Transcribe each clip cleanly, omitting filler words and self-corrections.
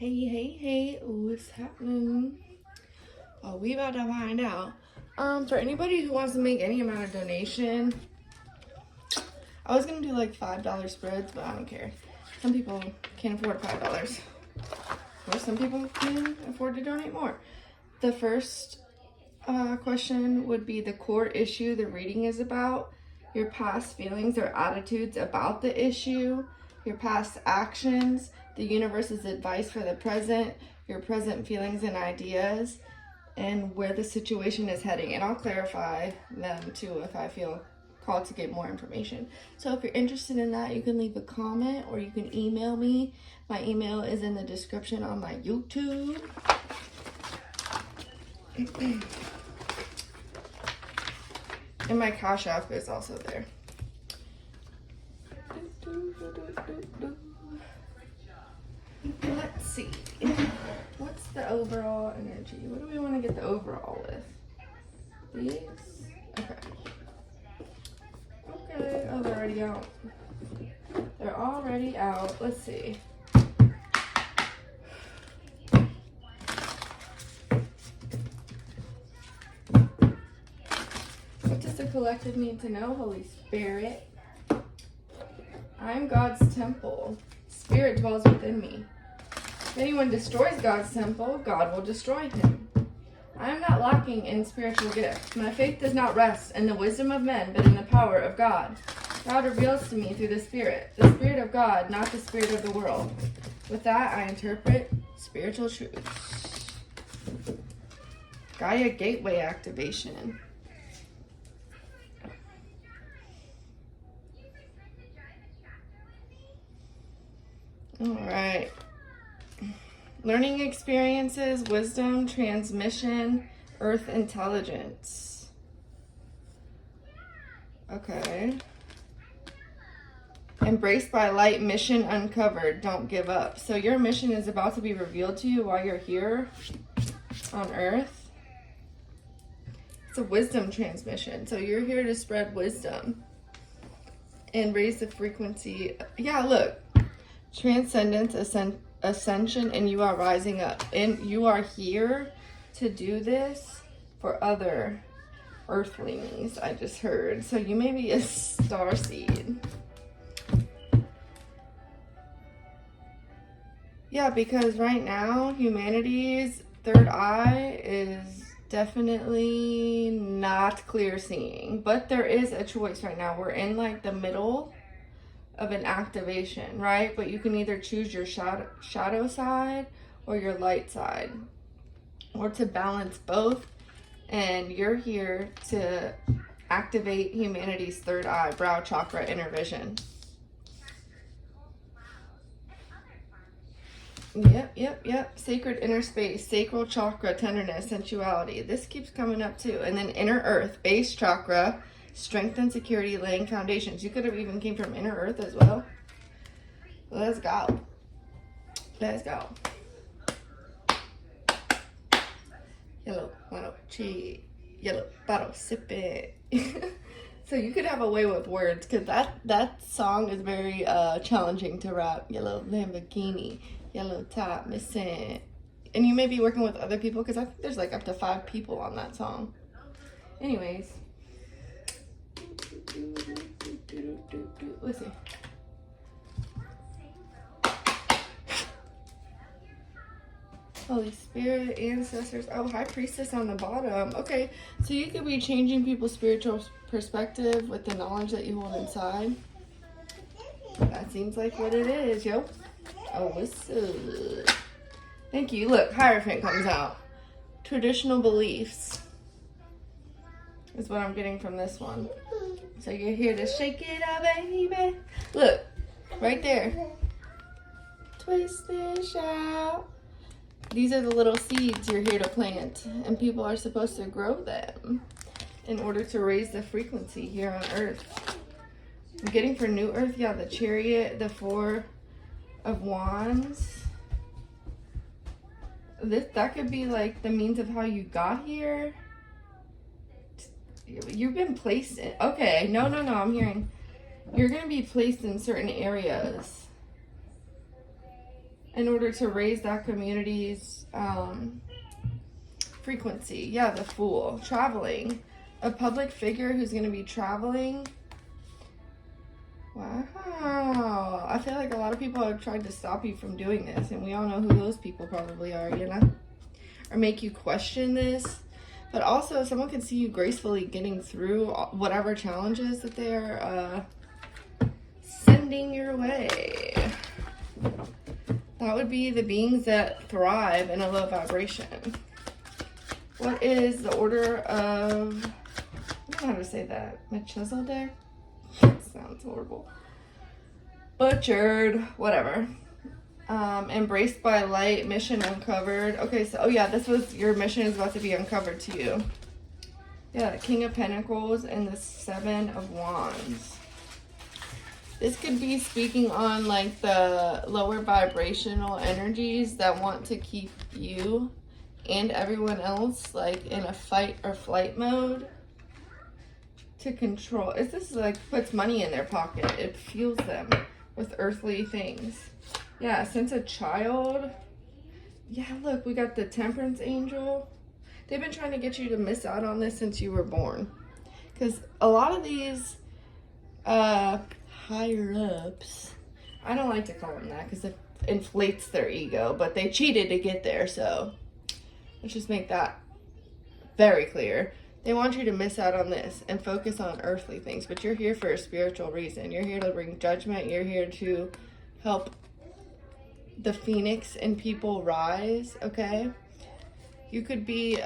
Hey, what's happening? Oh, we about to find out. For anybody who wants to make any amount of donation, I was gonna do like $5 spreads, but I don't care. Some people can't afford $5, or some people can afford to donate more. The first question would be the core issue the reading is about, your past feelings or attitudes about the issue, your past actions, the universe's advice for the present, your present feelings and ideas, and where the situation is heading. And I'll clarify them too if I feel called to get more information. So if you're interested in that, you can leave a comment or you can email me. My email is in the description on my YouTube. And my Cash App is also there. Let's see. What's the overall energy? What do we want to get the overall with? These? Okay. Okay. Oh, they're already out. They're already out. Let's see. What does the collective need to know, Holy Spirit? I'm God's temple. Spirit dwells within me. If anyone destroys God's temple, God will destroy him. I am not lacking in spiritual gifts. My faith does not rest in the wisdom of men, but in the power of God. God reveals to me through the Spirit of God, not the spirit of the world. With that, I interpret spiritual truths. Gaia Gateway activation. All right. Learning experiences, wisdom, transmission, earth intelligence. Okay. Embraced by light, mission uncovered. Don't give up. So your mission is about to be revealed to you while you're here on earth. It's a wisdom transmission. So you're here to spread wisdom and raise the frequency. Yeah, look. Transcendence, ascension, and you are rising up. And you are here to do this for other earthlings, I just heard. So you may be a star seed. Yeah, because right now, humanity's third eye is definitely not clear seeing. But there is a choice right now. We're in like the middle of an activation, right? But you can either choose your shadow side or your light side, or to balance both. And you're here to activate humanity's third eye, brow chakra, inner vision. Yep. Sacred inner space, sacral chakra, tenderness, sensuality. This keeps coming up too. And then inner earth, base chakra, strength and security, laying foundations. You could have even came from inner earth as well. Let's go. Yellow bottle, cheese. Yellow bottle, sip it. So you could have a way with words, because that song is very challenging to rap. Yellow Lamborghini, yellow top, missing. And you may be working with other people, because I think there's like up to 5 people on that song. Anyways. Let's see. Holy Spirit, ancestors. Oh, High Priestess on the bottom. Okay, so you could be changing people's spiritual perspective with the knowledge that you hold inside. That seems like what it is, yo. Oh, what's up? Thank you. Look, Hierophant comes out. Traditional beliefs is what I'm getting from this one. So you're here to shake it up, baby. Look, right there. Twist and shout. These are the little seeds you're here to plant, and people are supposed to grow them in order to raise the frequency here on Earth. I'm getting for New Earth, yeah, the Chariot, the 4 of Wands. That could be like the means of how you got here. You've been placed in, okay, no, I'm hearing you're going to be placed in certain areas in order to raise that community's frequency. Yeah, the Fool. Traveling. A public figure who's going to be traveling. Wow. I feel like a lot of people have tried to stop you from doing this, and we all know who those people probably are, you know? Or make you question this. But also, someone can see you gracefully getting through whatever challenges that they're sending your way. That would be the beings that thrive in a low vibration. What is the order of, I don't know how to say that, Melchizedek? Sounds horrible. Butchered, whatever. Embraced by light, mission uncovered. Okay, so, oh yeah, this was, your mission is about to be uncovered to you. Yeah, King of Pentacles and the Seven of Wands. This could be speaking on like the lower vibrational energies that want to keep you and everyone else like in a fight or flight mode to control. This like puts money in their pocket. It fuels them with earthly things. Yeah, since a child. Yeah, look, we got the Temperance Angel. They've been trying to get you to miss out on this since you were born. Because a lot of these higher ups, I don't like to call them that because it inflates their ego, but they cheated to get there, so let's just make that very clear. They want you to miss out on this and focus on earthly things, but you're here for a spiritual reason. You're here to bring judgment. You're here to help the phoenix in people rise, okay? You could be, what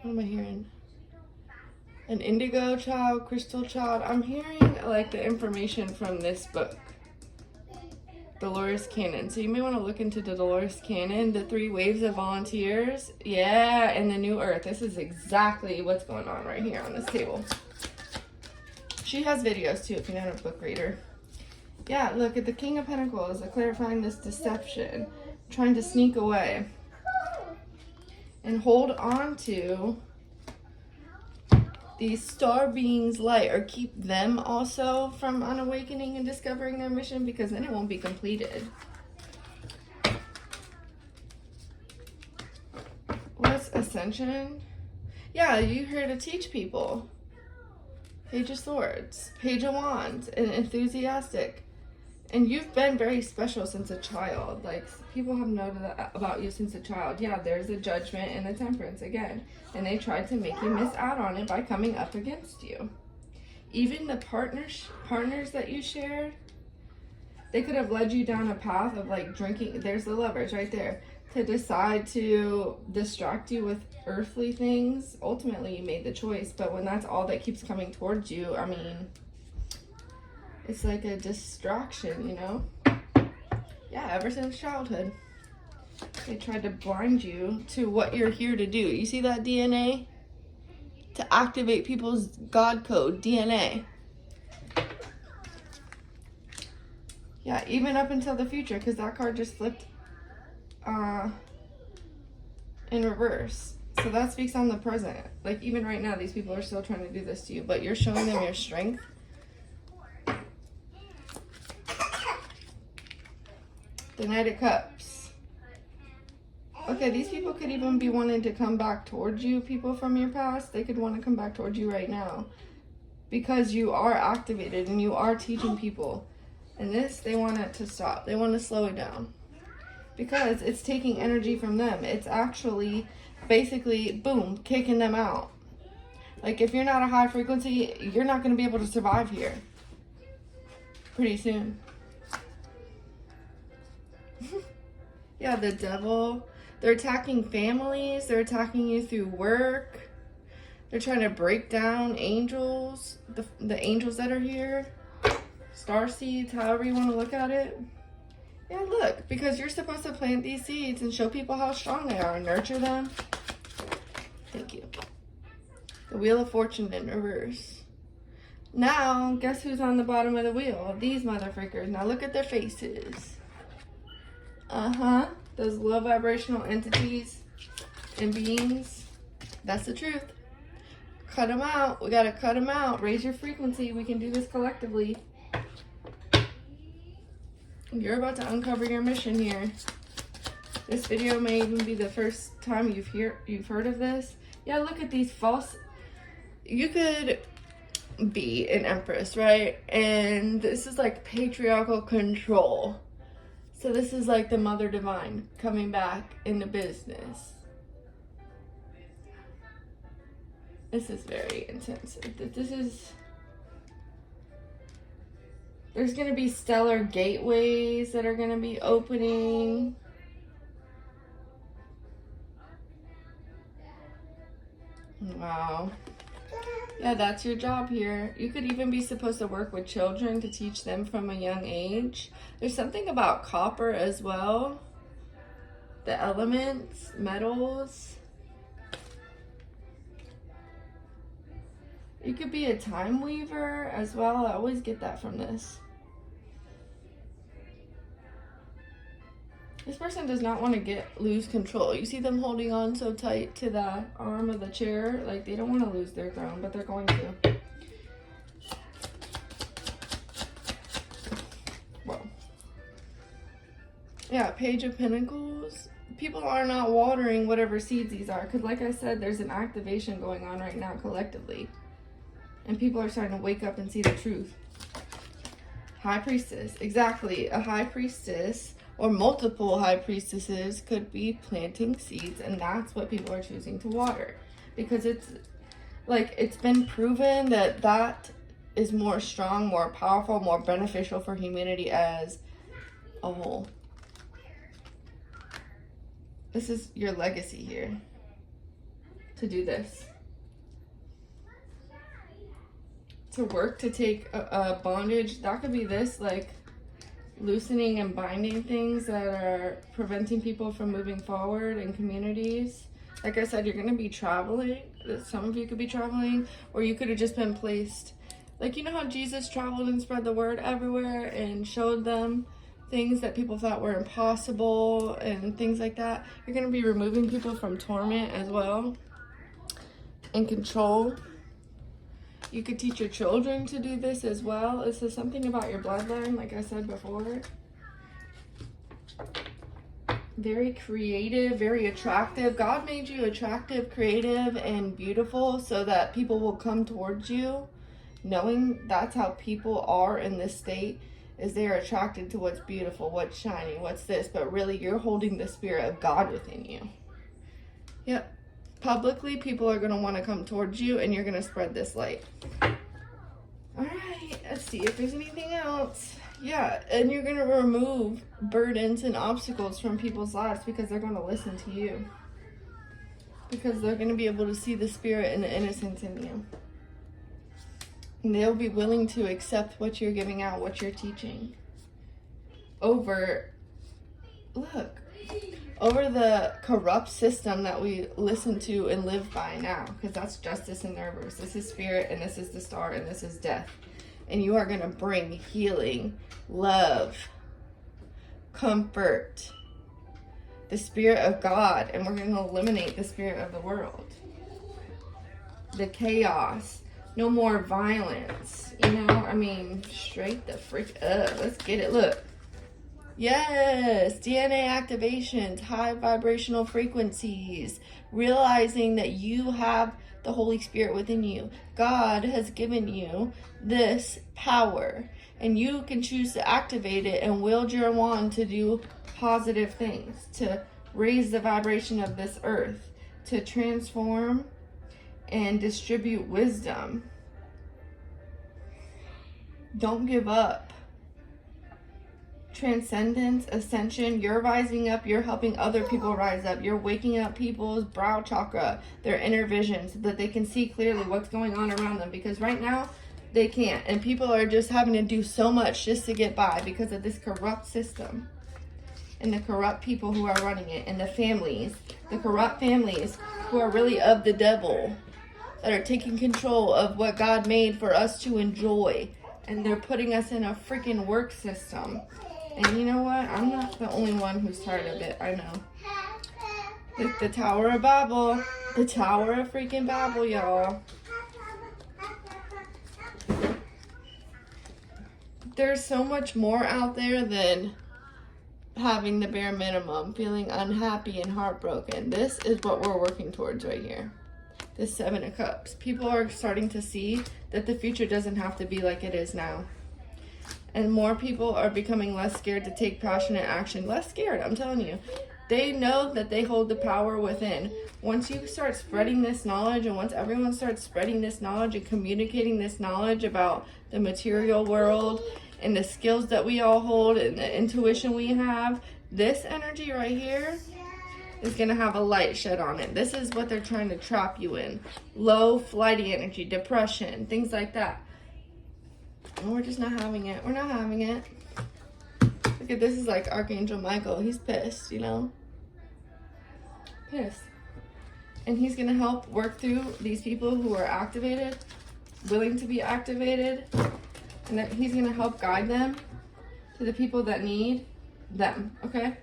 am I hearing? An indigo child, crystal child. I'm hearing like the information from this book, Dolores Cannon. So you may want to look into the Dolores Cannon, the 3 waves of volunteers. Yeah, and the new earth. This is exactly what's going on right here on this table. She has videos too if you're not a book reader. Yeah, look at the King of Pentacles, clarifying this deception, trying to sneak away and hold on to these star beings' light, or keep them also from unawakening and discovering their mission, because then it won't be completed. What's Ascension? Yeah, you're here to teach people. Page of Swords, Page of Wands, and enthusiastic. And you've been very special since a child. Like, people have known that about you since a child. Yeah, there's the Judgment and the Temperance again. And they tried to make you miss out on it by coming up against you. Even the partners that you shared, they could have led you down a path of like drinking. There's the Lovers right there. To decide to distract you with earthly things. Ultimately, you made the choice. But when that's all that keeps coming towards you, I mean, it's like a distraction, you know? Yeah, ever since childhood. They tried to blind you to what you're here to do. You see that DNA? To activate people's God code, DNA. Yeah, even up until the future, because that card just flipped in reverse. So that speaks on the present. Like, even right now, these people are still trying to do this to you, but you're showing them your strength. The Knight of Cups. Okay, these people could even be wanting to come back towards you, people from your past. They could want to come back towards you right now. Because you are activated and you are teaching people. And this, they want it to stop. They want to slow it down. Because it's taking energy from them. It's actually, basically, boom, kicking them out. Like, if you're not a high frequency, you're not going to be able to survive here. Pretty soon. Yeah, the Devil. They're attacking families. They're attacking you through work. They're trying to break down angels. The angels that are here. Star seeds, however you want to look at it. Yeah, look. Because you're supposed to plant these seeds and show people how strong they are and nurture them. Thank you. The Wheel of Fortune in reverse. Now, guess who's on the bottom of the wheel? These motherfuckers. Now look at their faces. Those low vibrational entities and beings. That's the truth. Cut them out. We gotta cut them out. Raise your frequency. We can do this collectively. You're about to uncover your mission here. This video may even be the first time you've heard of this. Yeah, look at these false. You could be an empress, right? And this is like patriarchal control. So this is like the mother divine coming back into business. This is very intense. There's going to be stellar gateways that are going to be opening. Wow. Yeah, that's your job here. You could even be supposed to work with children to teach them from a young age. There's something about copper as well. The elements, metals. You could be a time weaver as well. I always get that from this. This person does not want to lose control. You see them holding on so tight to the arm of the chair. Like, they don't want to lose their throne, but they're going to. Whoa. Yeah, Page of Pentacles. People are not watering whatever seeds these are. Because like I said, there's an activation going on right now collectively. And people are starting to wake up and see the truth. High Priestess. Exactly. A High Priestess or multiple High Priestesses could be planting seeds, and that's what people are choosing to water. Because it's been proven that that is more strong, more powerful, more beneficial for humanity as a whole. This is your legacy here. To do this. To work to take a bondage, that could be this, like loosening and binding things that are preventing people from moving forward in communities. Like I said, you're going to be traveling. Some of you could be traveling, or you could have just been placed. Like, you know how Jesus traveled and spread the word everywhere and showed them things that people thought were impossible and things like that? You're going to be removing people from torment as well and control. You could teach your children to do this as well. This is something about your bloodline, like I said before. Very creative, very attractive. God made you attractive, creative, and beautiful so that people will come towards you, knowing that's how people are in this state, is they're attracted to what's beautiful, what's shiny, what's this. But really, you're holding the spirit of God within you. Yep. Publicly, people are going to want to come towards you, and you're going to spread this light. All right, let's see if there's anything else. Yeah, and you're going to remove burdens and obstacles from people's lives because they're going to listen to you. Because they're going to be able to see the spirit and the innocence in you. And they'll be willing to accept what you're giving out, what you're teaching. Over the corrupt system that we listen to and live by now, because that's justice in the reverse. This is spirit, and this is the star, and this is death. And you are going to bring healing, love, comfort, the spirit of God, and we're going to eliminate the spirit of the world. The chaos. No more violence. You know, I mean, straight the freak up. Let's get it. Look. Yes, DNA activations, high vibrational frequencies, realizing that you have the Holy Spirit within you. God has given you this power, and you can choose to activate it and wield your wand to do positive things, to raise the vibration of this earth, to transform and distribute wisdom. Don't give up. Transcendence, ascension, you're rising up, you're helping other people rise up, you're waking up people's brow chakra, their inner vision, so that they can see clearly what's going on around them, because right now they can't, and people are just having to do so much just to get by because of this corrupt system and the corrupt people who are running it, and the corrupt families who are really of the devil, that are taking control of what God made for us to enjoy, and they're putting us in a freaking work system. And you know what? I'm not the only one who's tired of it. I know. The Tower of Babel. The Tower of freaking Babel, y'all. There's so much more out there than having the bare minimum, feeling unhappy and heartbroken. This is what we're working towards right here. This Seven of Cups. People are starting to see that the future doesn't have to be like it is now. And more people are becoming less scared to take passionate action. Less scared, I'm telling you. They know that they hold the power within. Once you start spreading this knowledge, and once everyone starts spreading this knowledge and communicating this knowledge about the material world and the skills that we all hold and the intuition we have, this energy right here is going to have a light shed on it. This is what they're trying to trap you in. Low flighty energy, depression, things like that. And we're just not having it. We're not having it. Look at this, is like Archangel Michael. He's pissed, you know? Pissed. And he's going to help work through these people who are activated, willing to be activated. And that he's going to help guide them to the people that need them, okay?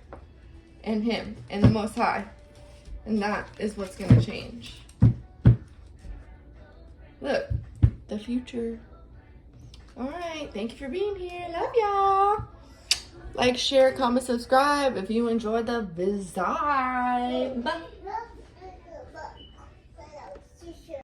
And him, and the Most High. And that is what's going to change. Look, the future. All right, thank you for being here. Love y'all. Like, share, comment, subscribe if you enjoyed the vibe.